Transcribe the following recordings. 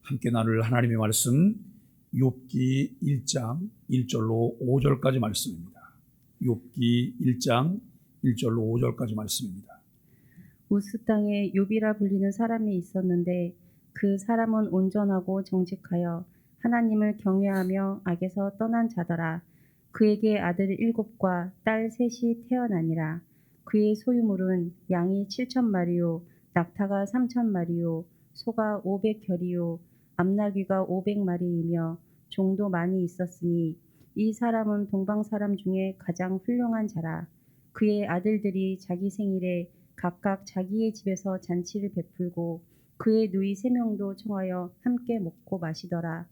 함께 나눌 하나님의 말씀 욥기 1장 1절로 5절까지 말씀입니다. 욥기 1장 1절로 5절까지 말씀입니다. 우스 땅에 욥이라 불리는 사람이 있었는데 그 사람은 온전하고 정직하여 하나님을 경외하며 악에서 떠난 자더라. 그에게 아들 7과 딸 3이 태어나니라. 그의 소유물은 양이 7,000마리요 낙타가 3,000마리요 소가 500결이요 암나귀가 500마리이며 종도 많이 있었으니 이 사람은 동방 사람 중에 가장 훌륭한 자라. 그의 아들들이 자기 생일에 각각 자기의 집에서 잔치를 베풀고 그의 누이 3명도 청하여 함께 먹고 마시더라.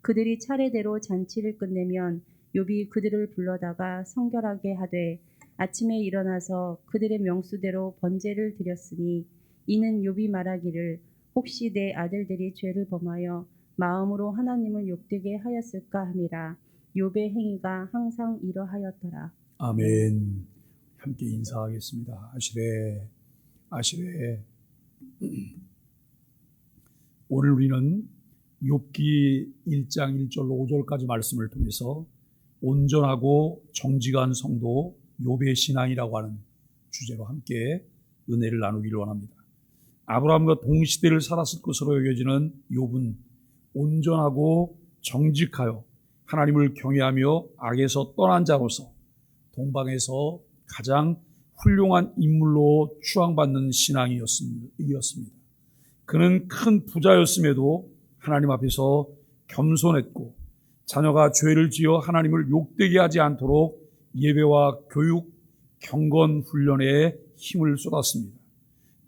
그들이 차례대로 잔치를 끝내면 욥이 그들을 불러다가 성결하게 하되 아침에 일어나서 그들의 명수대로 번제를 드렸으니 이는 욥이 말하기를 혹시 내 아들들이 죄를 범하여 마음으로 하나님을 욕되게 하였을까 함이라. 욥의 행위가 항상 이러하였더라. 아멘. 함께 인사하겠습니다. 아시레. 오늘 우리는 욥기 1장 1절로 5절까지 말씀을 통해서 온전하고 정직한 성도 욥의 신앙이라고 하는 주제로 함께 은혜를 나누기를 원합니다. 아브라함과 동시대를 살았을 것으로 여겨지는 욥은 온전하고 정직하여 하나님을 경외하며 악에서 떠난 자로서 동방에서 가장 훌륭한 인물로 추앙받는 신앙이었습니다. 그는 큰 부자였음에도 하나님 앞에서 겸손했고 자녀가 죄를 지어 하나님을 욕되게 하지 않도록 예배와 교육, 경건 훈련에 힘을 쏟았습니다.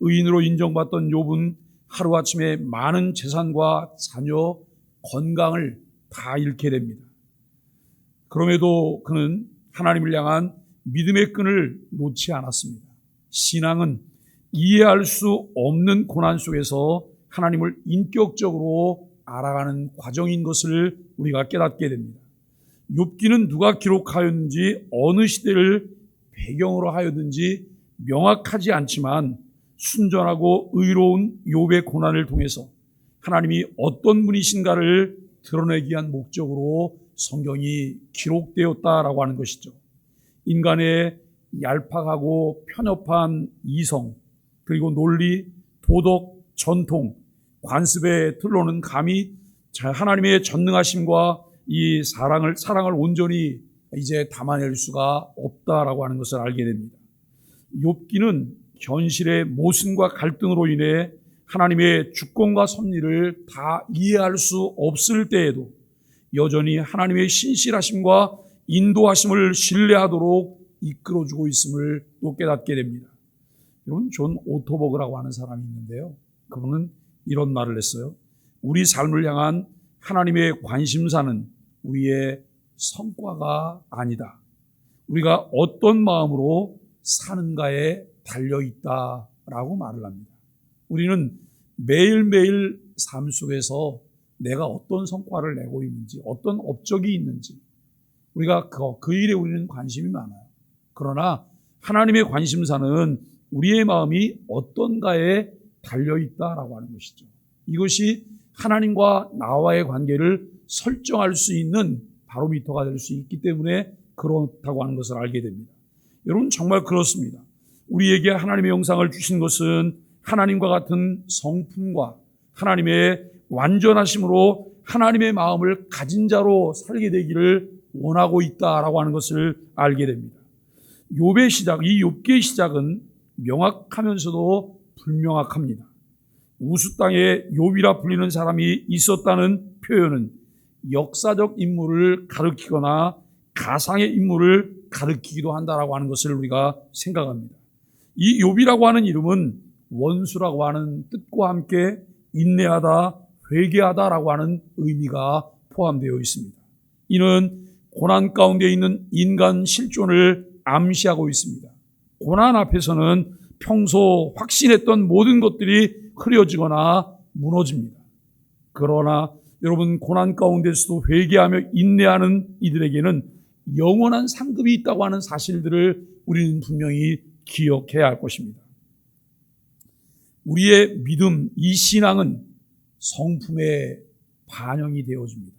의인으로 인정받던 욥은 하루아침에 많은 재산과 자녀, 건강을 다 잃게 됩니다. 그럼에도 그는 하나님을 향한 믿음의 끈을 놓지 않았습니다. 신앙은 이해할 수 없는 고난 속에서 하나님을 인격적으로 알아가는 과정인 것을 우리가 깨닫게 됩니다. 욥기는 누가 기록하였는지 어느 시대를 배경으로 하였는지 명확하지 않지만 순전하고 의로운 욥의 고난을 통해서 하나님이 어떤 분이신가를 드러내기 위한 목적으로 성경이 기록되었다라고 하는 것이죠. 인간의 얄팍하고 편협한 이성, 그리고 논리, 도덕, 전통, 관습의 틀로는 감히 하나님의 전능하심과 이 사랑을 온전히 이제 담아낼 수가 없다라고 하는 것을 알게 됩니다. 욥기는 현실의 모순과 갈등으로 인해 하나님의 주권과 섭리를 다 이해할 수 없을 때에도 여전히 하나님의 신실하심과 인도하심을 신뢰하도록 이끌어주고 있음을 또 깨닫게 됩니다. 여러분, 존 오토버그라고 하는 사람이 있는데요. 그분은 이런 말을 했어요. 우리 삶을 향한 하나님의 관심사는 우리의 성과가 아니다. 우리가 어떤 마음으로 사는가에 달려있다라고 말을 합니다. 우리는 매일매일 삶 속에서 내가 어떤 성과를 내고 있는지, 어떤 업적이 있는지 우리가 그 일에 우리는 관심이 많아요. 그러나 하나님의 관심사는 우리의 마음이 어떤가에 달려있다라고 하는 것이죠. 이것이 하나님과 나와의 관계를 설정할 수 있는 바로미터가 될 수 있기 때문에 그렇다고 하는 것을 알게 됩니다. 여러분, 정말 그렇습니다. 우리에게 하나님의 영상을 주신 것은 하나님과 같은 성품과 하나님의 완전하심으로 하나님의 마음을 가진 자로 살게 되기를 원하고 있다라고 하는 것을 알게 됩니다. 욥의 시작, 이 욥기의 시작은 명확하면서도 불명확합니다. 우스 땅에 욥이라 불리는 사람이 있었다는 표현은 역사적 인물을 가리키거나 가상의 인물을 가리키기도 한다라고 하는 것을 우리가 생각합니다. 이 욥이라고 하는 이름은 원수라고 하는 뜻과 함께 인내하다, 회개하다라고 하는 의미가 포함되어 있습니다. 이는 고난 가운데 있는 인간 실존을 암시하고 있습니다. 고난 앞에서는 평소 확신했던 모든 것들이 흐려지거나 무너집니다. 그러나 여러분, 고난 가운데서도 회개하며 인내하는 이들에게는 영원한 상급이 있다고 하는 사실들을 우리는 분명히 기억해야 할 것입니다. 우리의 믿음, 이 신앙은 성품에 반영이 되어집니다.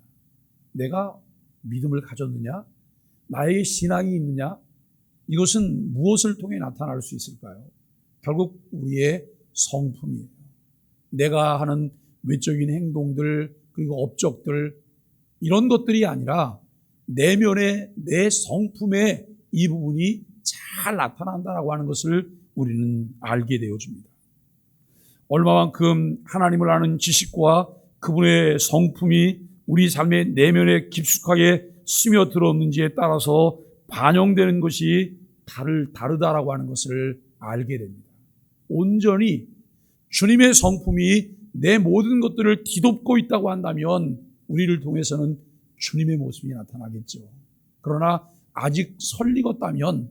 내가 믿음을 가졌느냐? 나의 신앙이 있느냐? 이것은 무엇을 통해 나타날 수 있을까요? 결국 우리의 성품이에요. 내가 하는 외적인 행동들 그리고 업적들 이런 것들이 아니라 내면의 내 성품의 이 부분이 잘 나타난다라고 하는 것을 우리는 알게 되어집니다. 얼마만큼 하나님을 아는 지식과 그분의 성품이 우리 삶의 내면에 깊숙하게 스며들었는지에 따라서 반영되는 것이 다르다라고 하는 것을 알게 됩니다. 온전히 주님의 성품이 내 모든 것들을 뒤덮고 있다고 한다면 우리를 통해서는 주님의 모습이 나타나겠죠. 그러나 아직 설익었다면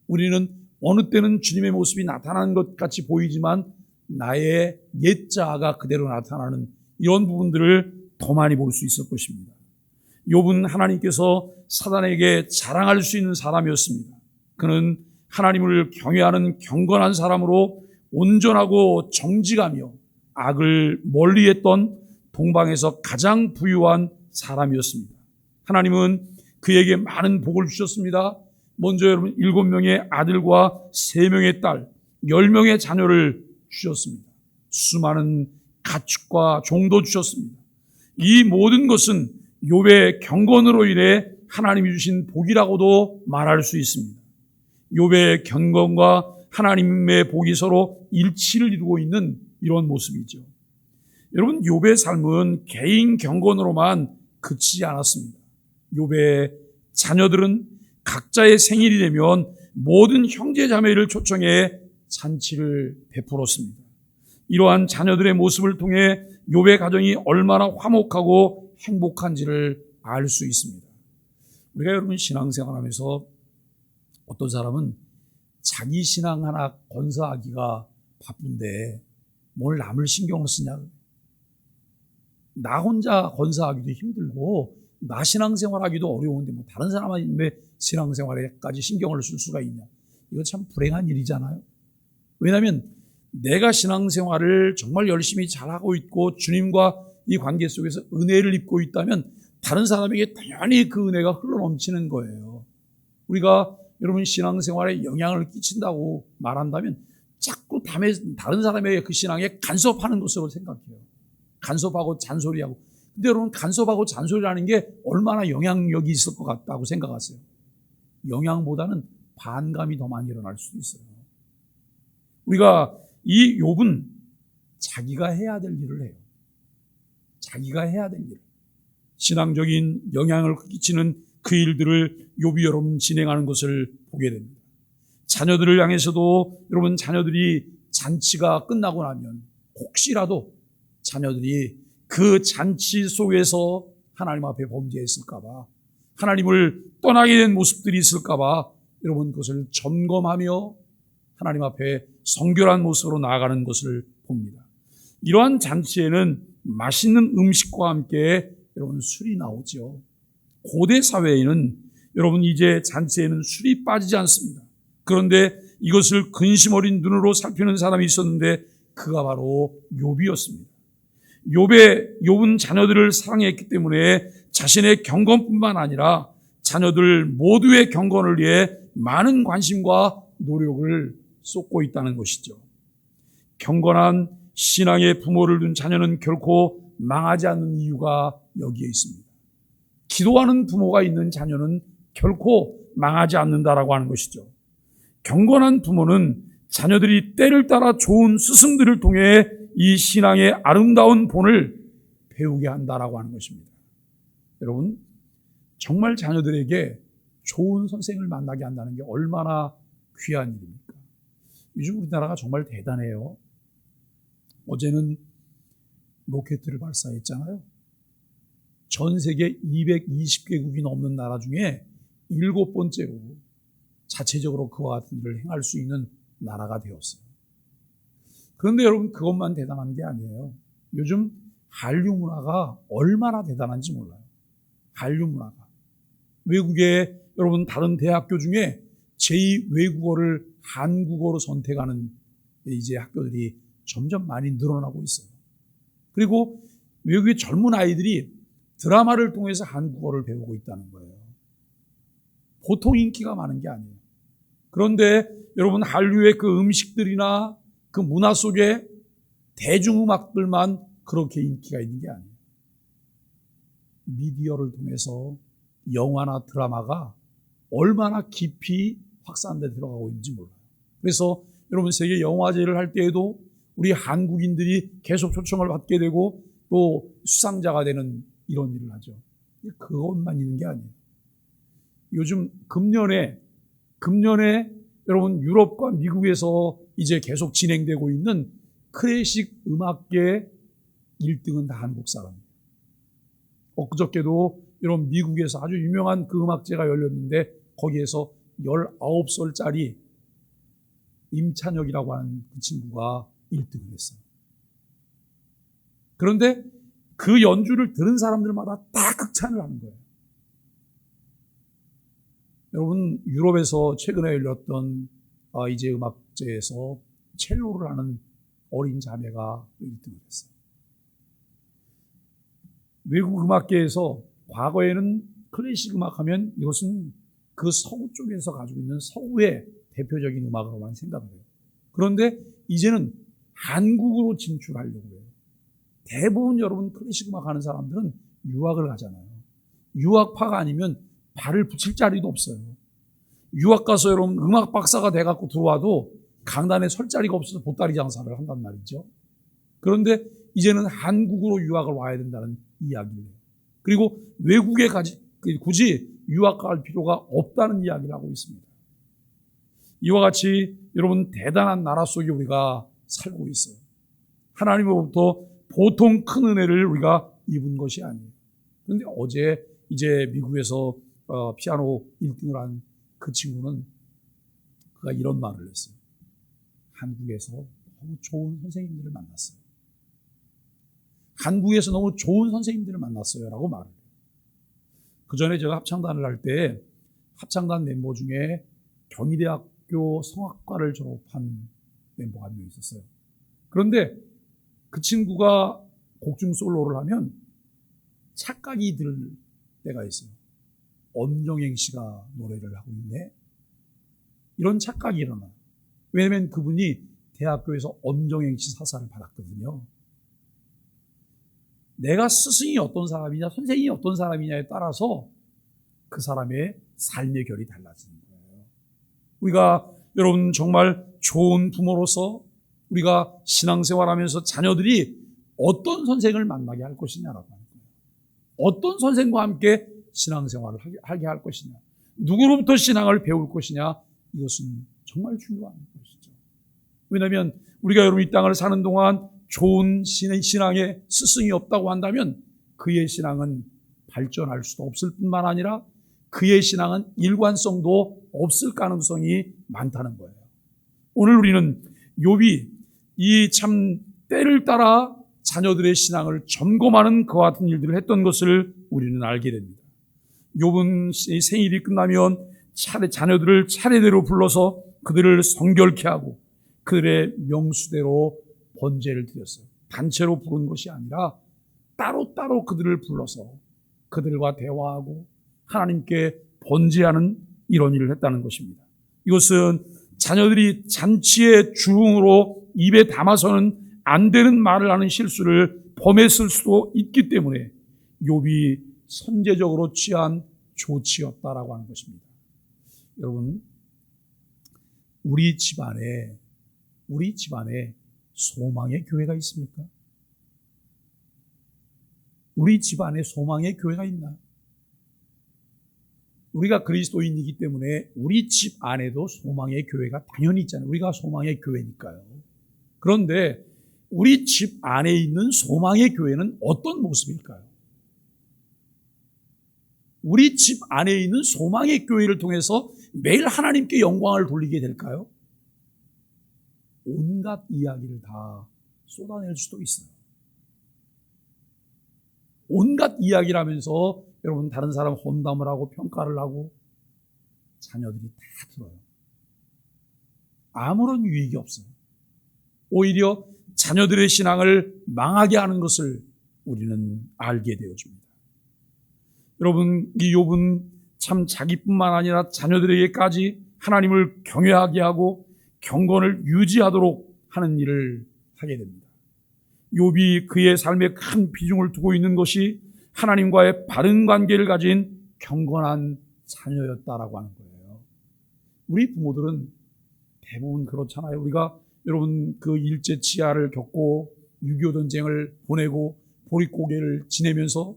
우리는 어느 때는 주님의 모습이 나타나는 것 같이 보이지만 나의 옛자아가 그대로 나타나는 이런 부분들을 더 많이 볼 수 있을 것입니다. 욥은 하나님께서 사단에게 자랑할 수 있는 사람이었습니다. 그는 하나님을 경외하는 경건한 사람으로 온전하고 정직하며 악을 멀리했던 동방에서 가장 부유한 사람이었습니다. 하나님은 그에게 많은 복을 주셨습니다. 먼저 여러분 7명의 아들과 3명의 딸, 10명의 자녀를 주셨습니다. 수많은 가축과 종도 주셨습니다. 이 모든 것은 욥의 경건으로 인해 하나님이 주신 복이라고도 말할 수 있습니다. 욥의 경건과 하나님의 복이 서로 일치를 이루고 있는 이런 모습이죠. 여러분, 욥의 삶은 개인 경건으로만 그치지 않았습니다. 욥의 자녀들은 각자의 생일이 되면 모든 형제 자매를 초청해 잔치를 베풀었습니다. 이러한 자녀들의 모습을 통해 욥의 가정이 얼마나 화목하고 행복한지를 알 수 있습니다. 우리가 여러분 신앙생활하면서 어떤 사람은 자기 신앙 하나 건사하기가 바쁜데 뭘 남을 신경을 쓰냐. 나 혼자 건사하기도 힘들고 나 신앙생활하기도 어려운데 뭐 다른 사람의 신앙생활에까지 신경을 쓸 수가 있냐. 이거 참 불행한 일이잖아요. 왜냐하면 내가 신앙생활을 정말 열심히 잘하고 있고 주님과 이 관계 속에서 은혜를 입고 있다면 다른 사람에게 당연히 그 은혜가 흘러넘치는 거예요. 우리가 여러분 신앙생활에 영향을 끼친다고 말한다면 자꾸 다른 사람에게 그 신앙에 간섭하는 것으로 생각해요. 간섭하고 잔소리하고. 근데 여러분 간섭하고 잔소리라는 게 얼마나 영향력이 있을 것 같다고 생각하세요? 영향보다는 반감이 더 많이 일어날 수도 있어요. 우리가 이 욥은 자기가 해야 될 일을 해요. 자기가 해야 될 일. 신앙적인 영향을 끼치는 그 일들을 욥이 여러분 진행하는 것을 보게 됩니다. 자녀들을 향해서도 여러분 자녀들이 잔치가 끝나고 나면 혹시라도 자녀들이 그 잔치 속에서 하나님 앞에 범죄했을까 봐 하나님을 떠나게 된 모습들이 있을까 봐 여러분 그것을 점검하며 하나님 앞에 성결한 모습으로 나아가는 것을 봅니다. 이러한 잔치에는 맛있는 음식과 함께 여러분 술이 나오죠. 고대 사회에는 여러분 이제 잔치에는 술이 빠지지 않습니다. 그런데 이것을 근심 어린 눈으로 살피는 사람이 있었는데 그가 바로 욥이었습니다. 욥은 자녀들을 사랑했기 때문에 자신의 경건뿐만 아니라 자녀들 모두의 경건을 위해 많은 관심과 노력을 쏟고 있다는 것이죠. 경건한 신앙의 부모를 둔 자녀는 결코 망하지 않는 이유가 여기에 있습니다. 기도하는 부모가 있는 자녀는 결코 망하지 않는다라고 하는 것이죠. 경건한 부모는 자녀들이 때를 따라 좋은 스승들을 통해 이 신앙의 아름다운 본을 배우게 한다라고 하는 것입니다. 여러분, 정말 자녀들에게 좋은 선생을 만나게 한다는 게 얼마나 귀한 일입니까? 요즘 우리나라가 정말 대단해요. 어제는 로켓을 발사했잖아요. 전 세계 220개국이 넘는 나라 중에 7번째로 자체적으로 그와 같은 일을 행할 수 있는 나라가 되었어요. 그런데 여러분 그것만 대단한 게 아니에요. 요즘 한류 문화가 얼마나 대단한지 몰라요. 한류 문화가. 외국의 여러분 다른 대학교 중에 제2 외국어를 한국어로 선택하는 이제 학교들이 점점 많이 늘어나고 있어요. 그리고 외국의 젊은 아이들이 드라마를 통해서 한국어를 배우고 있다는 거예요. 보통 인기가 많은 게 아니에요. 그런데 여러분, 한류의 그 음식들이나 그 문화 속에 대중음악들만 그렇게 인기가 있는 게 아니에요. 미디어를 통해서 영화나 드라마가 얼마나 깊이 확산돼 들어가고 있는지 몰라요. 그래서 여러분, 세계 영화제를 할 때에도 우리 한국인들이 계속 초청을 받게 되고 또 수상자가 되는 이런 일을 하죠. 그것만 있는 게 아니에요. 요즘 금년에 여러분, 유럽과 미국에서 이제 계속 진행되고 있는 클래식 음악계 1등은 다 한국 사람이에요. 엊그저께도 여러분, 미국에서 아주 유명한 그 음악제가 열렸는데 거기에서 19살짜리 임찬혁이라고 하는 그 친구가 1등을 했어요. 그런데 그 연주를 들은 사람들마다 다 극찬을 하는 거예요. 여러분, 유럽에서 최근에 열렸던 이제 음악제에서 첼로를 하는 어린 자매가 1등을 했어요. 외국 음악계에서 과거에는 클래식 음악하면 이것은 그 서구 쪽에서 가지고 있는 서구의 대표적인 음악으로만 생각을 해요. 그런데 이제는 한국으로 진출하려고 해요. 대부분 여러분, 클래식 음악 하는 사람들은 유학을 가잖아요. 유학파가 아니면 발을 붙일 자리도 없어요. 유학 가서 여러분, 음악 박사가 돼갖고 들어와도 강단에 설 자리가 없어서 보따리 장사를 한단 말이죠. 그런데 이제는 한국으로 유학을 와야 된다는 이야기를 해요. 그리고 외국에 굳이 유학 갈 필요가 없다는 이야기를 하고 있습니다. 이와 같이 여러분, 대단한 나라 속에 우리가 살고 있어요. 하나님으로부터 보통 큰 은혜를 우리가 입은 것이 아니에요. 그런데 어제 이제 미국에서 피아노 1등을 한 그 친구는 그가 이런 말을 했어요. 한국에서 너무 좋은 선생님들을 만났어요. 한국에서 너무 좋은 선생님들을 만났어요 라고 말을 해요. 그 전에 제가 합창단을 할 때 합창단 멤버 중에 경희대학교 성악과를 졸업한 멤버가 한 명 있었어요. 그런데 그 친구가 곡중 솔로를 하면 착각이 들 때가 있어요. 엄정행 씨가 노래를 하고 있네? 이런 착각이 일어나요. 왜냐하면 그분이 대학교에서 엄정행 씨 사사를 받았거든요. 내가 스승이 어떤 사람이냐, 선생님이 어떤 사람이냐에 따라서 그 사람의 삶의 결이 달라지는 거예요. 우리가 여러분, 정말 좋은 부모로서 우리가 신앙생활하면서 자녀들이 어떤 선생을 만나게 할 것이냐라고 하는 거예요. 어떤 선생과 함께 신앙생활을 하게 할 것이냐, 누구로부터 신앙을 배울 것이냐, 이것은 정말 중요한 것이죠. 왜냐하면 우리가 여러분, 이 땅을 사는 동안 좋은 신앙의 스승이 없다고 한다면 그의 신앙은 발전할 수도 없을 뿐만 아니라 그의 신앙은 일관성도 없을 가능성이 많다는 거예요. 오늘 우리는 욥이 이 참 때를 따라 자녀들의 신앙을 점검하는 그와 같은 일들을 했던 것을 우리는 알게 됩니다. 욥은 생일이 끝나면 자녀들을 차례대로 불러서 그들을 성결케 하고 그들의 명수대로 번제를 드렸어요. 단체로 부른 것이 아니라 따로따로 그들을 불러서 그들과 대화하고 하나님께 번제하는 이런 일을 했다는 것입니다. 이것은 자녀들이 잔치의 주흥으로 입에 담아서는 안 되는 말을 하는 실수를 범했을 수도 있기 때문에 욥이 선제적으로 취한 조치였다라고 하는 것입니다. 여러분, 우리 집안에 소망의 교회가 있습니까? 우리 집안에 소망의 교회가 있나요? 우리가 그리스도인이기 때문에 우리 집 안에도 소망의 교회가 당연히 있잖아요. 우리가 소망의 교회니까요. 그런데 우리 집 안에 있는 소망의 교회는 어떤 모습일까요? 우리 집 안에 있는 소망의 교회를 통해서 매일 하나님께 영광을 돌리게 될까요? 온갖 이야기를 다 쏟아낼 수도 있어요. 온갖 이야기를 하면서 여러분, 다른 사람 험담을 하고 평가를 하고 자녀들이 다 들어요. 아무런 유익이 없어요. 오히려 자녀들의 신앙을 망하게 하는 것을 우리는 알게 되어집니다. 여러분, 이 욥은 참 자기뿐만 아니라 자녀들에게까지 하나님을 경외하게 하고 경건을 유지하도록 하는 일을 하게 됩니다. 욥이 그의 삶에 큰 비중을 두고 있는 것이 하나님과의 바른 관계를 가진 경건한 자녀였다라고 하는 거예요. 우리 부모들은 대부분 그렇잖아요. 우리가 여러분 그 일제 치하를 겪고 6.25 전쟁을 보내고 보릿고개를 지내면서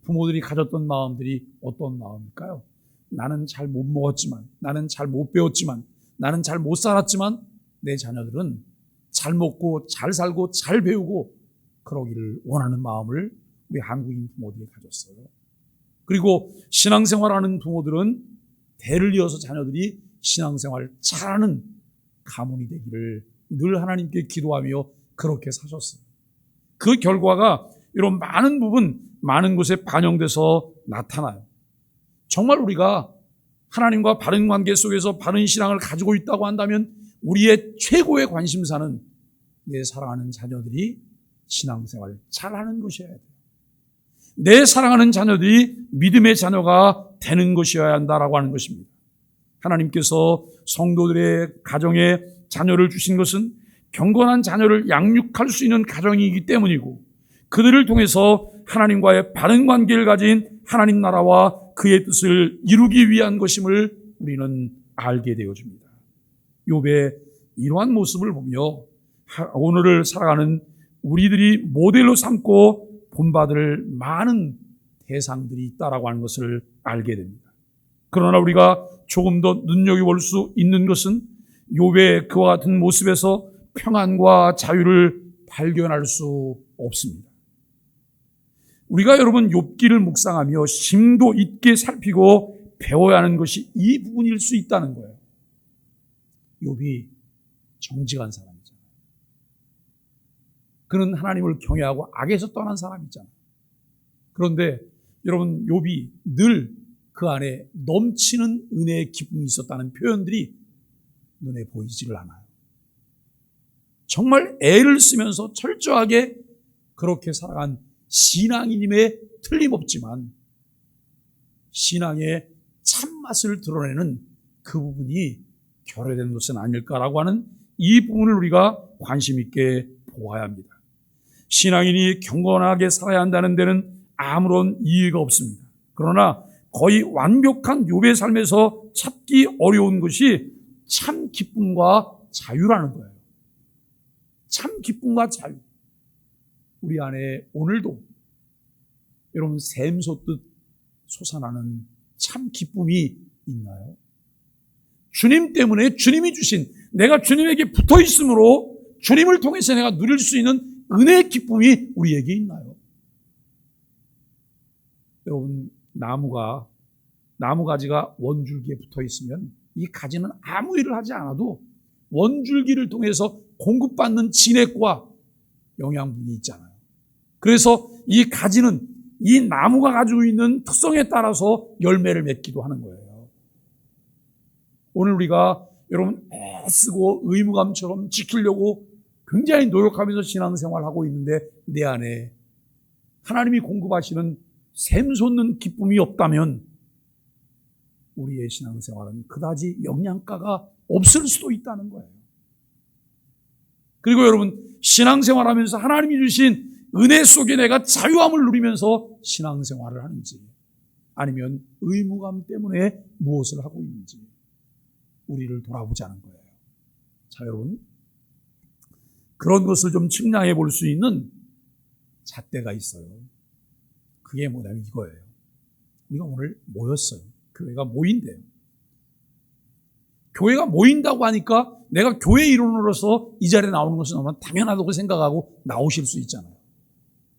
부모들이 가졌던 마음들이 어떤 마음일까요? 나는 잘 못 먹었지만, 나는 잘 못 배웠지만, 나는 잘 못 살았지만 내 자녀들은 잘 먹고 잘 살고 잘 배우고 그러기를 원하는 마음을 우리 한국인 부모들이 가졌어요. 그리고 신앙생활하는 부모들은 대를 이어서 자녀들이 신앙생활 잘하는 가문이 되기를 늘 하나님께 기도하며 그렇게 사셨어요. 그 결과가 이런 많은 부분, 많은 곳에 반영돼서 나타나요. 정말 우리가 하나님과 바른 관계 속에서 바른 신앙을 가지고 있다고 한다면 우리의 최고의 관심사는 내 사랑하는 자녀들이 신앙생활 잘하는 것이어야 돼요. 내 사랑하는 자녀들이 믿음의 자녀가 되는 것이어야 한다라고 하는 것입니다. 하나님께서 성도들의 가정에 자녀를 주신 것은 경건한 자녀를 양육할 수 있는 가정이기 때문이고 그들을 통해서 하나님과의 바른 관계를 가진 하나님 나라와 그의 뜻을 이루기 위한 것임을 우리는 알게 되어집니다. 욥의 이러한 모습을 보며 오늘을 살아가는 우리들이 모델로 삼고 본받을 많은 대상들이 있다라고 하는 것을 알게 됩니다. 그러나 우리가 조금 더 눈여겨볼 수 있는 것은 욥의 그와 같은 모습에서 평안과 자유를 발견할 수 없습니다. 우리가 여러분 욥기를 묵상하며 심도 있게 살피고 배워야 하는 것이 이 부분일 수 있다는 거예요. 욥이 정직한 사람이잖아요. 그는 하나님을 경외하고 악에서 떠난 사람이잖아요. 그런데 여러분 욥이 늘 그 안에 넘치는 은혜의 기쁨이 있었다는 표현들이 눈에 보이지를 않아요. 정말 애를 쓰면서 철저하게 그렇게 살아간 신앙인임에 틀림없지만 신앙의 참맛을 드러내는 그 부분이 결여된 것은 아닐까라고 하는 이 부분을 우리가 관심 있게 보아야 합니다. 신앙인이 경건하게 살아야 한다는 데는 아무런 이의가 없습니다. 그러나 거의 완벽한 욥의 삶에서 찾기 어려운 것이 참 기쁨과 자유라는 거예요. 참 기쁨과 자유. 우리 안에 오늘도 여러분 샘솟듯 솟아나는 참 기쁨이 있나요? 주님 때문에 주님이 주신 내가 주님에게 붙어 있으므로 주님을 통해서 내가 누릴 수 있는 은혜의 기쁨이 우리에게 있나요? 여러분 나무 가지가 원줄기에 붙어 있으면 이 가지는 아무 일을 하지 않아도 원줄기를 통해서 공급받는 진액과 영양분이 있잖아요. 그래서 이 가지는 이 나무가 가지고 있는 특성에 따라서 열매를 맺기도 하는 거예요. 오늘 우리가 여러분 애쓰고 의무감처럼 지키려고 굉장히 노력하면서 신앙생활하고 있는데 내 안에 하나님이 공급하시는 샘솟는 기쁨이 없다면 우리의 신앙생활은 그다지 영양가가 없을 수도 있다는 거예요. 그리고 여러분 신앙생활하면서 하나님이 주신 은혜 속에 내가 자유함을 누리면서 신앙생활을 하는지 아니면 의무감 때문에 무엇을 하고 있는지 우리를 돌아보자는 거예요. 자 여러분 그런 것을 좀 측량해 볼 수 있는 잣대가 있어요. 그게 뭐냐면 이거예요. 우리가 오늘 모였어요. 교회가 모인대요. 교회가 모인다고 하니까 내가 교회 일원으로서 이 자리에 나오는 것은 너무나 당연하다고 생각하고 나오실 수 있잖아요.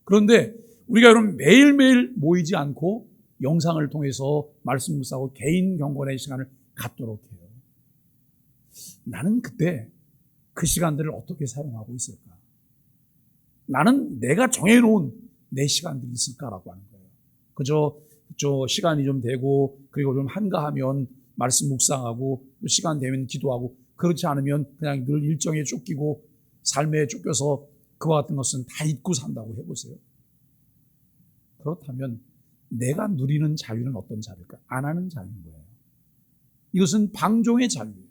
그런데 우리가 여러분 매일매일 모이지 않고 영상을 통해서 말씀 묵상하고 개인 경건의 시간을 갖도록 해요. 나는 그때 그 시간들을 어떻게 사용하고 있을까? 나는 내가 정해놓은 내 시간들이 있을까라고 하는 거예요. 그저 시간이 좀 되고 그리고 좀 한가하면 말씀 묵상하고 시간 되면 기도하고 그렇지 않으면 그냥 늘 일정에 쫓기고 삶에 쫓겨서 그와 같은 것은 다 잊고 산다고 해보세요. 그렇다면 내가 누리는 자유는 어떤 자유일까? 안 하는 자유인 거예요. 이것은 방종의 자유예요.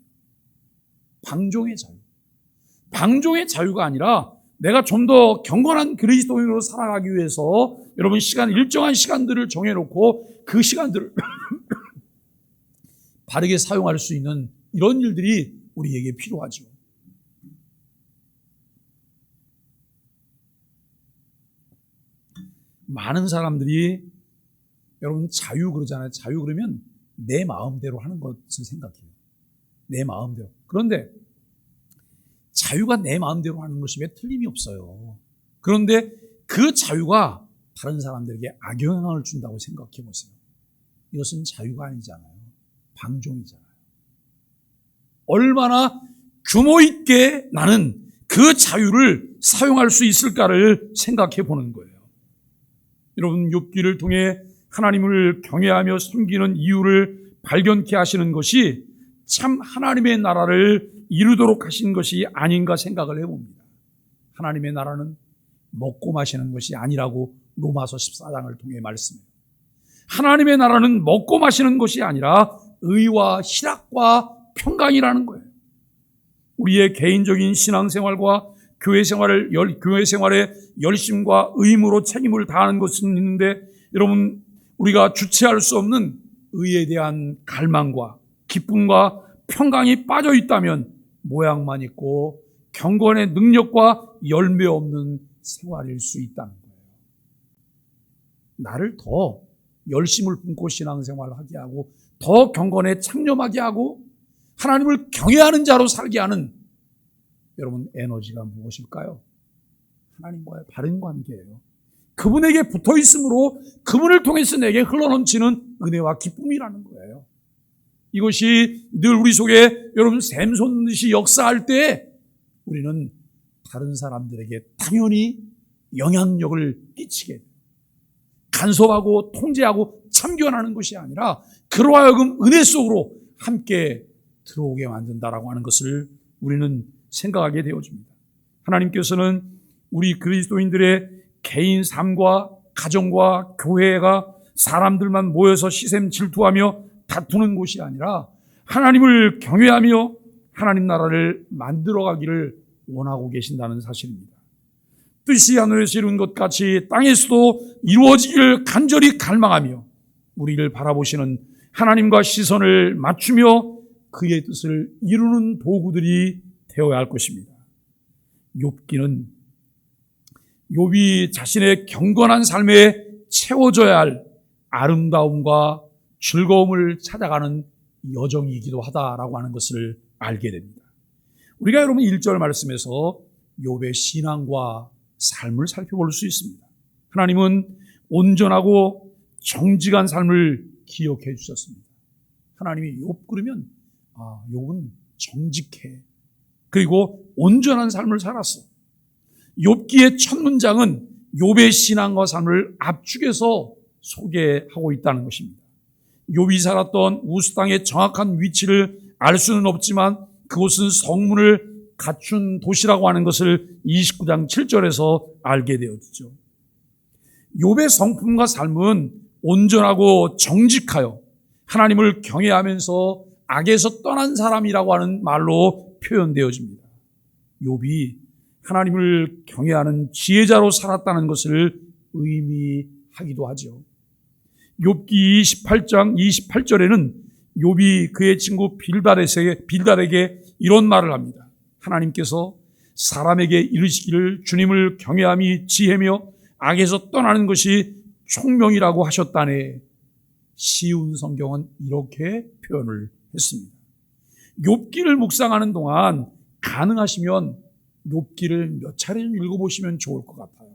방종의 자유. 방종의 자유가 아니라 내가 좀 더 경건한 그리스도인으로 살아가기 위해서 여러분 일정한 시간들을 정해놓고 그 시간들을 바르게 사용할 수 있는 이런 일들이 우리에게 필요하죠. 많은 사람들이 여러분 자유 그러잖아요. 자유 그러면 내 마음대로 하는 것을 생각해요. 내 마음대로. 그런데 자유가 내 마음대로 하는 것이 왜 틀림이 없어요. 그런데 그 자유가 다른 사람들에게 악영향을 준다고 생각해 보세요. 이것은 자유가 아니잖아요. 방종이잖아요. 얼마나 규모 있게 나는 그 자유를 사용할 수 있을까를 생각해 보는 거예요. 여러분, 욥기를 통해 하나님을 경외하며 섬기는 이유를 발견케 하시는 것이 참 하나님의 나라를 이루도록 하신 것이 아닌가 생각을 해봅니다. 하나님의 나라는 먹고 마시는 것이 아니라고 로마서 14장을 통해 말씀해요. 하나님의 나라는 먹고 마시는 것이 아니라 의와 희락과 평강이라는 거예요. 우리의 개인적인 신앙생활과 교회 생활의 열심과 의무로 책임을 다하는 것은 있는데 여러분, 우리가 주체할 수 없는 의에 대한 갈망과 기쁨과 평강이 빠져 있다면 모양만 있고 경건의 능력과 열매 없는 생활일 수 있다는 거예요. 나를 더 열심을 품고 신앙생활을 하게 하고 더 경건에 창념하게 하고 하나님을 경외하는 자로 살게 하는 여러분 에너지가 무엇일까요? 하나님과의 바른 관계예요. 그분에게 붙어 있으므로 그분을 통해서 내게 흘러넘치는 은혜와 기쁨이라는 거예요. 이것이 늘 우리 속에 여러분 샘 솟듯이 역사할 때 우리는 다른 사람들에게 당연히 영향력을 끼치게 돼요. 간섭하고 통제하고 참견하는 것이 아니라 그로 하여금 은혜 속으로 함께 들어오게 만든다라고 하는 것을 우리는 생각하게 되어집니다. 하나님께서는 우리 그리스도인들의 개인 삶과 가정과 교회가 사람들만 모여서 시샘 질투하며 다투는 곳이 아니라 하나님을 경외하며 하나님 나라를 만들어가기를 원하고 계신다는 사실입니다. 뜻이 하늘에서 이룬 것 같이 땅에서도 이루어지기를 간절히 갈망하며 우리를 바라보시는 하나님과 시선을 맞추며 그의 뜻을 이루는 도구들이 되어야 할 것입니다. 욥기는 욥이 자신의 경건한 삶에 채워져야 할 아름다움과 즐거움을 찾아가는 여정이기도 하다라고 하는 것을 알게 됩니다. 우리가 여러분 1절 말씀에서 욥의 신앙과 삶을 살펴볼 수 있습니다. 하나님은 온전하고 정직한 삶을 기억해 주셨습니다. 하나님이 욥 그러면 욥은 정직해. 그리고 온전한 삶을 살았어. 욥기의 첫 문장은 욥의 신앙과 삶을 압축해서 소개하고 있다는 것입니다. 욥이 살았던 우스 땅의 정확한 위치를 알 수는 없지만 그곳은 성문을 갖춘 도시라고 하는 것을 29장 7절에서 알게 되었죠. 욥의 성품과 삶은 온전하고 정직하여 하나님을 경외하면서 악에서 떠난 사람이라고 하는 말로 표현되어집니다. 욥이 하나님을 경외하는 지혜자로 살았다는 것을 의미하기도 하죠. 욥기 28장 28절에는 욥이 그의 친구 빌닷에게 이런 말을 합니다. 하나님께서 사람에게 이르시기를 주님을 경외함이 지혜며 악에서 떠나는 것이 총명이라고 하셨다네. 쉬운 성경은 이렇게 표현을 했습니다. 욥기를 묵상하는 동안 가능하시면 욥기를 몇 차례 좀 읽어보시면 좋을 것 같아요.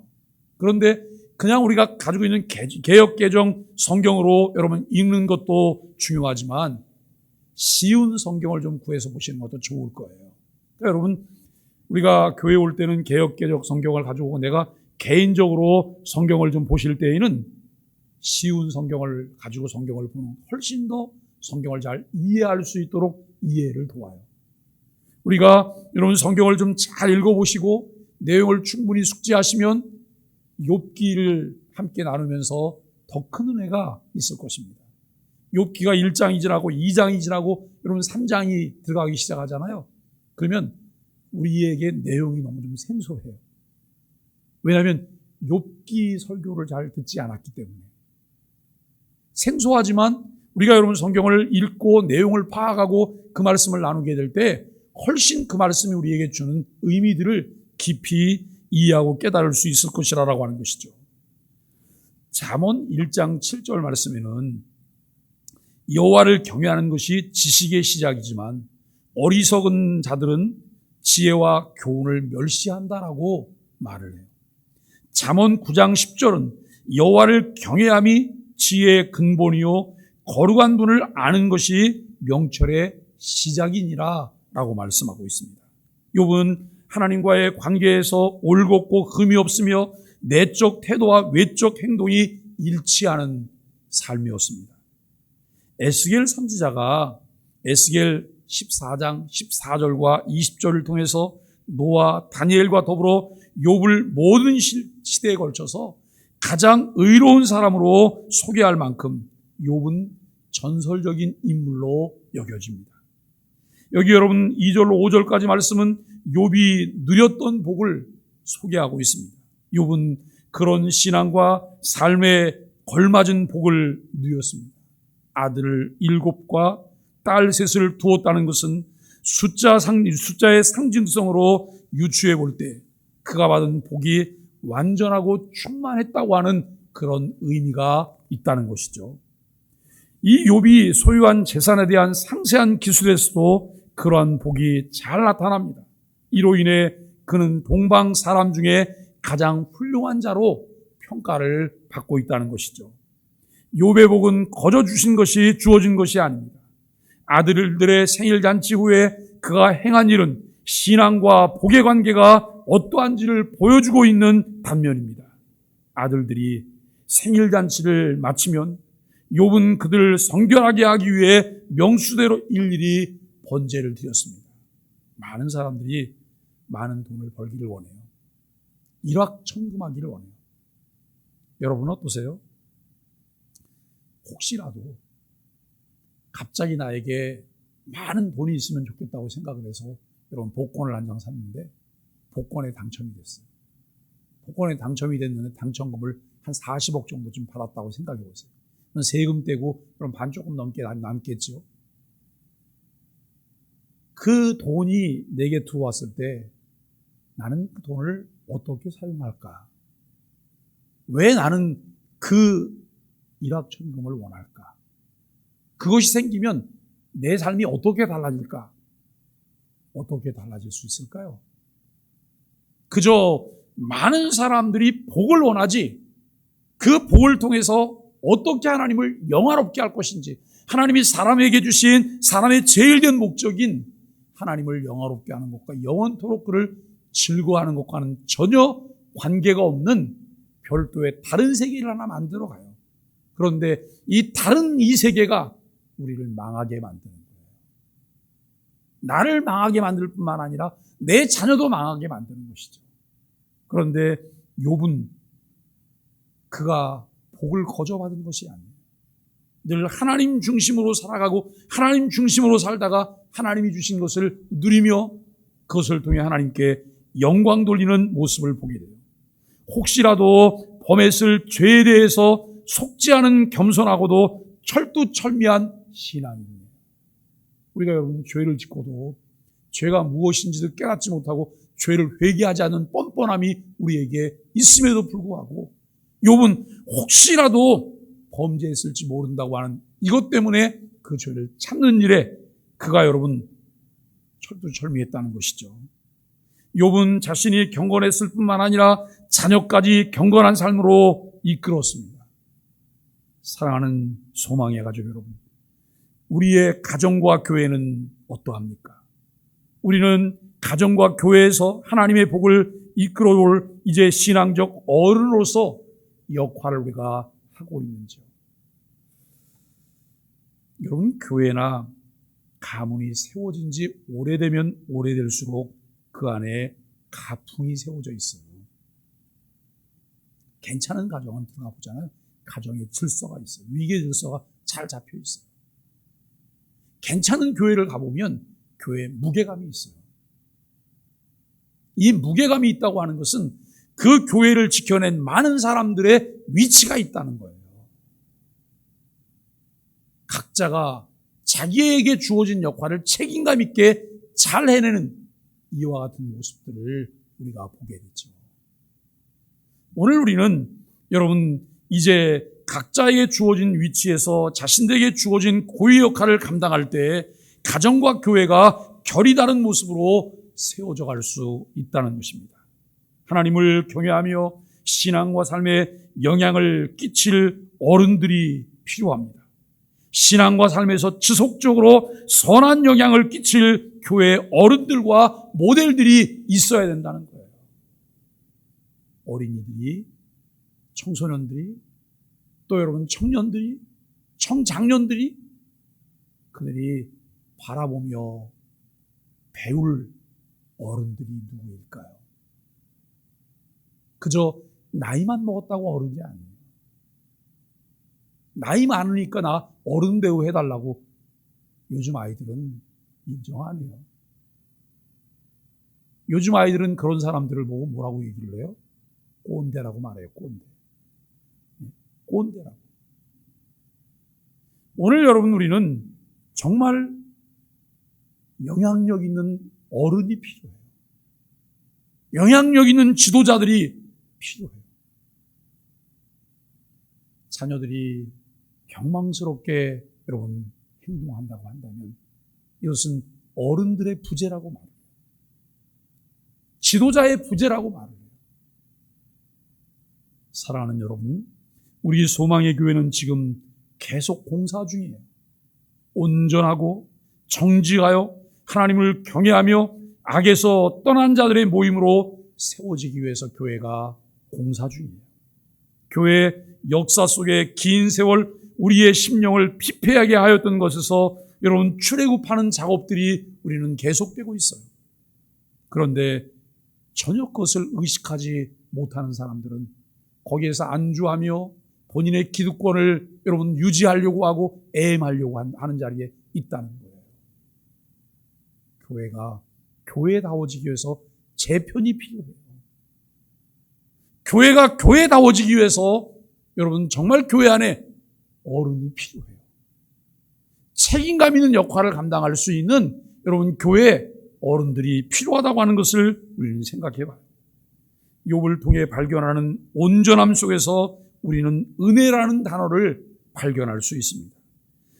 그런데 그냥 우리가 가지고 있는 개역개정 성경으로 여러분 읽는 것도 중요하지만 쉬운 성경을 좀 구해서 보시는 것도 좋을 거예요. 그러니까 여러분 우리가 교회 올 때는 개역개정 성경을 가지고 오고 내가 개인적으로 성경을 좀 보실 때에는 쉬운 성경을 가지고 성경을 보면 훨씬 더 성경을 잘 이해할 수 있도록 이해를 도와요. 우리가 여러분 성경을 좀 잘 읽어보시고 내용을 충분히 숙지하시면 욥기를 함께 나누면서 더 큰 은혜가 있을 것입니다. 욥기가 1장이 지나고 2장이 지나고 여러분 3장이 들어가기 시작하잖아요. 그러면 우리에게 내용이 너무 좀 생소해요. 왜냐하면 욥기 설교를 잘 듣지 않았기 때문에. 생소하지만 우리가 여러분 성경을 읽고 내용을 파악하고 그 말씀을 나누게 될 때 훨씬 그 말씀이 우리에게 주는 의미들을 깊이 이해하고 깨달을 수 있을 것이라고 하는 것이죠. 잠언 1장 7절 말씀에는 여호와를 경외하는 것이 지식의 시작이지만 어리석은 자들은 지혜와 교훈을 멸시한다라고 말을 해요. 잠언 9장 10절은 여호와를 경외함이 지혜의 근본이요 거룩한 분을 아는 것이 명철의 시작이니라 라고 말씀하고 있습니다. 욥은 하나님과의 관계에서 올곧고 흠이 없으며 내적 태도와 외적 행동이 일치하는 삶이었습니다. 에스겔 선지자가 에스겔 14장 14절과 20절을 통해서 노아, 다니엘과 더불어 욥을 모든 시대에 걸쳐서 가장 의로운 사람으로 소개할 만큼 욥은 전설적인 인물로 여겨집니다. 여기 여러분 2절로 5절까지 말씀은 욥이 누렸던 복을 소개하고 있습니다. 욥은 그런 신앙과 삶에 걸맞은 복을 누렸습니다. 아들 7과 딸 3을 두었다는 것은 숫자의 상징성으로 유추해 볼 때 그가 받은 복이 완전하고 충만했다고 하는 그런 의미가 있다는 것이죠. 이 욥이 소유한 재산에 대한 상세한 기술에서도 그러한 복이 잘 나타납니다. 이로 인해 그는 동방 사람 중에 가장 훌륭한 자로 평가를 받고 있다는 것이죠. 욥의 복은 거저 주신 것이 주어진 것이 아닙니다. 아들들의 생일 잔치 후에 그가 행한 일은 신앙과 복의 관계가 어떠한지를 보여주고 있는 단면입니다. 아들들이 생일 잔치를 마치면 욥은 그들을 성결하게 하기 위해 명수대로 일일이 번제를 드렸습니다. 많은 사람들이 많은 돈을 벌기를 원해요. 일확천금하기를 원해요. 여러분 어떠세요? 혹시라도 갑자기 나에게 많은 돈이 있으면 좋겠다고 생각을 해서 여러분 복권을 한 장 샀는데 복권에 당첨이 됐어요. 복권에 당첨이 됐는데 당첨금을 한 40억 정도쯤 받았다고 생각해 보세요. 세금 떼고 그럼 반 조금 넘게 남겠죠. 그 돈이 내게 들어왔을 때 나는 그 돈을 어떻게 사용할까? 왜 나는 그 일확천금을 원할까? 그것이 생기면 내 삶이 어떻게 달라질까? 어떻게 달라질 수 있을까요? 그저 많은 사람들이 복을 원하지 그 복을 통해서 어떻게 하나님을 영화롭게 할 것인지 하나님이 사람에게 주신 사람의 제일 된 목적인 하나님을 영화롭게 하는 것과 영원토록 그를 즐거워하는 것과는 전혀 관계가 없는 별도의 다른 세계를 하나 만들어가요. 그런데 이 다른 이 세계가 우리를 망하게 만드는 거예요. 나를 망하게 만들 뿐만 아니라 내 자녀도 망하게 만드는 것이죠. 그런데 욥은 그가 복을 거저받은 것이 아니에요. 늘 하나님 중심으로 살아가고 하나님 중심으로 살다가 하나님이 주신 것을 누리며 그것을 통해 하나님께 영광 돌리는 모습을 보게 돼요. 혹시라도 범했을 죄에 대해서 속지 않은 겸손하고도 철두철미한 신앙입니다. 우리가 여러분 죄를 짓고도 죄가 무엇인지도 깨닫지 못하고 죄를 회개하지 않는 뻔뻔함이 우리에게 있음에도 불구하고 욥은 혹시라도 범죄했을지 모른다고 하는 이것 때문에 그 죄를 참는 일에 그가 여러분 철두철미했다는 것이죠. 욥은 자신이 경건했을 뿐만 아니라 자녀까지 경건한 삶으로 이끌었습니다. 사랑하는 소망의 가족 여러분, 우리의 가정과 교회는 어떠합니까? 우리는 가정과 교회에서 하나님의 복을 이끌어올 이제 신앙적 어른으로서 역할을 우리가 하고 있는지요? 여러분, 교회나 가문이 세워진 지 오래되면 오래될수록 그 안에 가풍이 세워져 있어요. 괜찮은 가정은 들어가 보잖아요. 가정에 질서가 있어요. 위계 질서가 잘 잡혀 있어요. 괜찮은 교회를 가보면 교회에 무게감이 있어요. 이 무게감이 있다고 하는 것은 그 교회를 지켜낸 많은 사람들의 위치가 있다는 거예요. 각자가 자기에게 주어진 역할을 책임감 있게 잘 해내는 이와 같은 모습들을 우리가 보게 되죠. 오늘 우리는 여러분 이제 각자에게 주어진 위치에서 자신들에게 주어진 고유 역할을 감당할 때 가정과 교회가 결이 다른 모습으로 세워져 갈 수 있다는 것입니다. 하나님을 경외하며 신앙과 삶에 영향을 끼칠 어른들이 필요합니다. 신앙과 삶에서 지속적으로 선한 영향을 끼칠 교회 어른들과 모델들이 있어야 된다는 거예요. 어린이들이, 청소년들이, 또 여러분 청년들이, 청장년들이 그들이 바라보며 배울 어른들이 누구일까요? 그저 나이만 먹었다고 어른이 아니에요. 나이 많으니까 나 어른 배우 해달라고 요즘 아이들은 인정 안 해요. 요즘 아이들은 그런 사람들을 보고 뭐라고 얘기를 해요? 꼰대라고 말해요. 꼰대. 꼰대라고. 오늘 여러분 우리는 정말 영향력 있는 어른이 필요해요. 영향력 있는 지도자들이 필요해요. 자녀들이 경망스럽게 여러분 행동한다고 한다면 이것은 어른들의 부재라고 말해요. 지도자의 부재라고 말해요. 사랑하는 여러분, 우리 소망의 교회는 지금 계속 공사 중이에요. 온전하고 정직하여 하나님을 경외하며 악에서 떠난 자들의 모임으로 세워지기 위해서 교회가 공사 중이에요. 교회 역사 속에 긴 세월 우리의 심령을 피폐하게 하였던 것에서 여러분 출애굽하는 작업들이 우리는 계속되고 있어요. 그런데 전혀 그것을 의식하지 못하는 사람들은 거기에서 안주하며 본인의 기득권을 여러분 유지하려고 하고 애엠하려고 하는 자리에 있다는 거예요. 교회가 교회다워지기 위해서 재편이 필요해요. 교회가 교회다워지기 위해서 여러분 정말 교회 안에 어른이 필요해요. 책임감 있는 역할을 감당할 수 있는 여러분 교회 어른들이 필요하다고 하는 것을 우리는 생각해 봐요. 욥을 통해 발견하는 온전함 속에서 우리는 은혜라는 단어를 발견할 수 있습니다.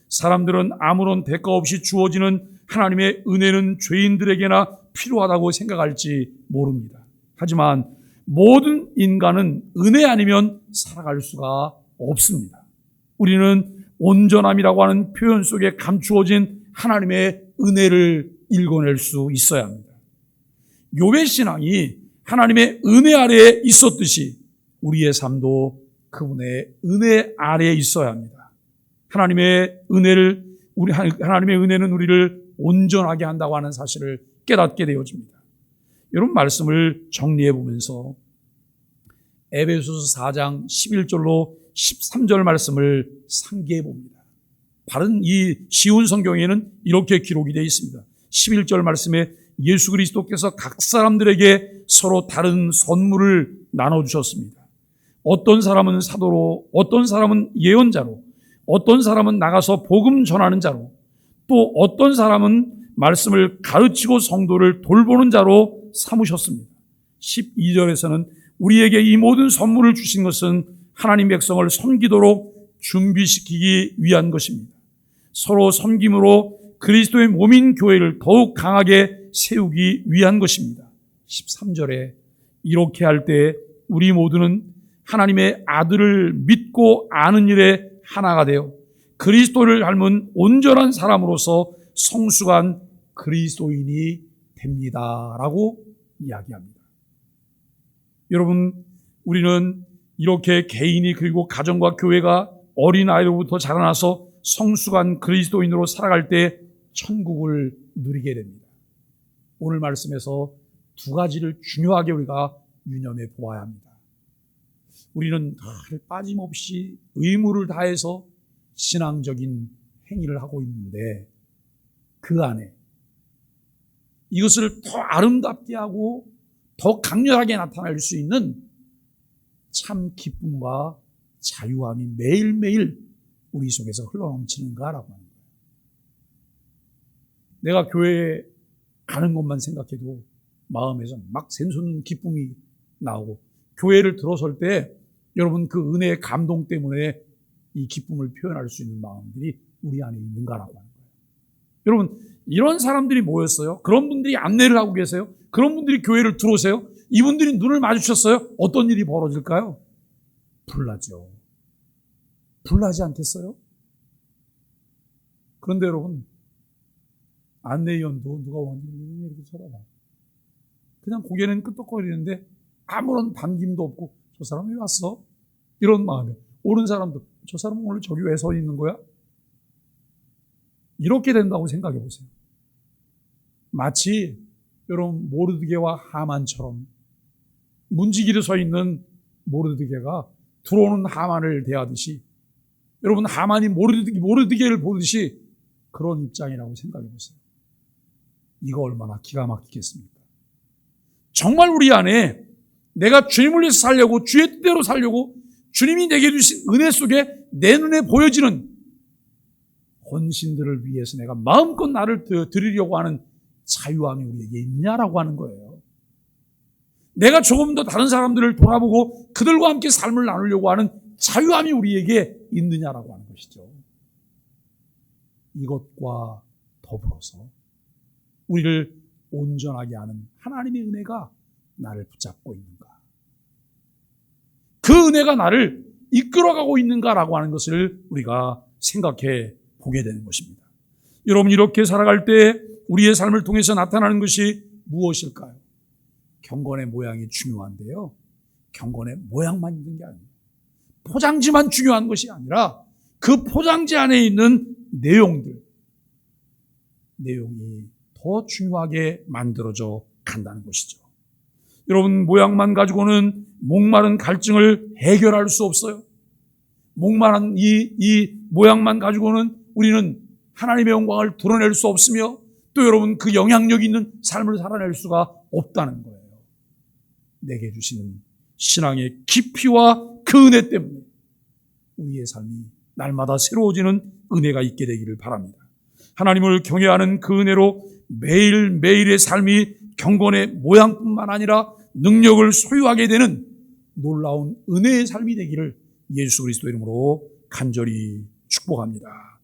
사람들은 아무런 대가 없이 주어지는 하나님의 은혜는 죄인들에게나 필요하다고 생각할지 모릅니다. 하지만 모든 인간은 은혜 아니면 살아갈 수가 없습니다. 우리는 온전함이라고 하는 표현 속에 감추어진 하나님의 은혜를 읽어낼 수 있어야 합니다. 욥의 신앙이 하나님의 은혜 아래에 있었듯이 우리의 삶도 그분의 은혜 아래에 있어야 합니다. 하나님의 은혜는 우리를 온전하게 한다고 하는 사실을 깨닫게 되어집니다. 여러분 말씀을 정리해 보면서 에베소서 4장 11절로 13절 말씀을 상기해 봅니다. 바른 이 쉬운 성경에는 이렇게 기록이 되어 있습니다. 11절 말씀에 예수 그리스도께서 각 사람들에게 서로 다른 선물을 나눠주셨습니다. 어떤 사람은 사도로, 어떤 사람은 예언자로, 어떤 사람은 나가서 복음 전하는 자로, 또 어떤 사람은 말씀을 가르치고 성도를 돌보는 자로 삼으셨습니다. 12절에서는 우리에게 이 모든 선물을 주신 것은 하나님 백성을 섬기도록 준비시키기 위한 것입니다. 서로 섬김으로 그리스도의 몸인 교회를 더욱 강하게 세우기 위한 것입니다. 13절에 이렇게 할 때 우리 모두는 하나님의 아들을 믿고 아는 일에 하나가 되어 그리스도를 닮은 온전한 사람으로서 성숙한 그리스도인이 됩니다. 라고 이야기합니다. 여러분, 우리는 이렇게 개인이 그리고 가정과 교회가 어린아이로부터 자라나서 성숙한 그리스도인으로 살아갈 때 천국을 누리게 됩니다. 오늘 말씀에서 두 가지를 중요하게 우리가 유념해 보아야 합니다. 우리는 늘 빠짐없이 의무를 다해서 신앙적인 행위를 하고 있는데 그 안에 이것을 더 아름답게 하고 더 강렬하게 나타낼 수 있는 참 기쁨과 자유함이 매일매일 우리 속에서 흘러넘치는가라고 하는 거예요. 내가 교회에 가는 것만 생각해도 마음에서 막 샘솟는 기쁨이 나오고 교회를 들어설 때 여러분 그 은혜의 감동 때문에 이 기쁨을 표현할 수 있는 마음들이 우리 안에 있는가라고 하는 거예요. 여러분 이런 사람들이 모였어요. 그런 분들이 안내를 하고 계세요. 그런 분들이 교회를 들어오세요. 이분들이 눈을 마주쳤어요. 어떤 일이 벌어질까요? 불나죠. 불나지 않겠어요? 그런데 여러분 안내위원도 누가 오는지 이렇게 쳐다봐. 그냥 고개는 끄덕거리는데 아무런 반김도 없고 저 사람 왜 왔어? 이런 마음에 오는 사람도 저 사람은 오늘 저기 왜 서 있는 거야? 이렇게 된다고 생각해 보세요. 마치 여러분 모르드게와 하만처럼 문지기로 서 있는 모르드게가 들어오는 하만을 대하듯이 여러분 하만이 모르드게를 보듯이 그런 입장이라고 생각해 보세요. 이거 얼마나 기가 막히겠습니까? 정말 우리 안에 내가 주님을 위해서 살려고 주의 뜻대로 살려고 주님이 내게 주신 은혜 속에 내 눈에 보여지는 헌신들을 위해서 내가 마음껏 나를 드리려고 하는 자유함이 우리에게 있느냐라고 하는 거예요. 내가 조금 더 다른 사람들을 돌아보고 그들과 함께 삶을 나누려고 하는 자유함이 우리에게 있느냐라고 하는 것이죠. 이것과 더불어서 우리를 온전하게 하는 하나님의 은혜가 나를 붙잡고 있는가? 그 은혜가 나를 이끌어가고 있는가라고 하는 것을 우리가 생각해 보게 되는 것입니다. 여러분 이렇게 살아갈 때 우리의 삶을 통해서 나타나는 것이 무엇일까요? 경건의 모양이 중요한데요. 경건의 모양만 있는 게 아니에요. 포장지만 중요한 것이 아니라 그 포장지 안에 있는 내용이 더 중요하게 만들어져 간다는 것이죠. 여러분 모양만 가지고는 목마른 갈증을 해결할 수 없어요. 목마른 이 모양만 가지고는 우리는 하나님의 영광을 드러낼 수 없으며 또 여러분 그 영향력 있는 삶을 살아낼 수가 없다는 거예요. 내게 주시는 신앙의 깊이와 그 은혜 때문에 우리의 삶이 날마다 새로워지는 은혜가 있게 되기를 바랍니다. 하나님을 경외하는 그 은혜로 매일매일의 삶이 경건의 모양뿐만 아니라 능력을 소유하게 되는 놀라운 은혜의 삶이 되기를 예수 그리스도 이름으로 간절히 축복합니다.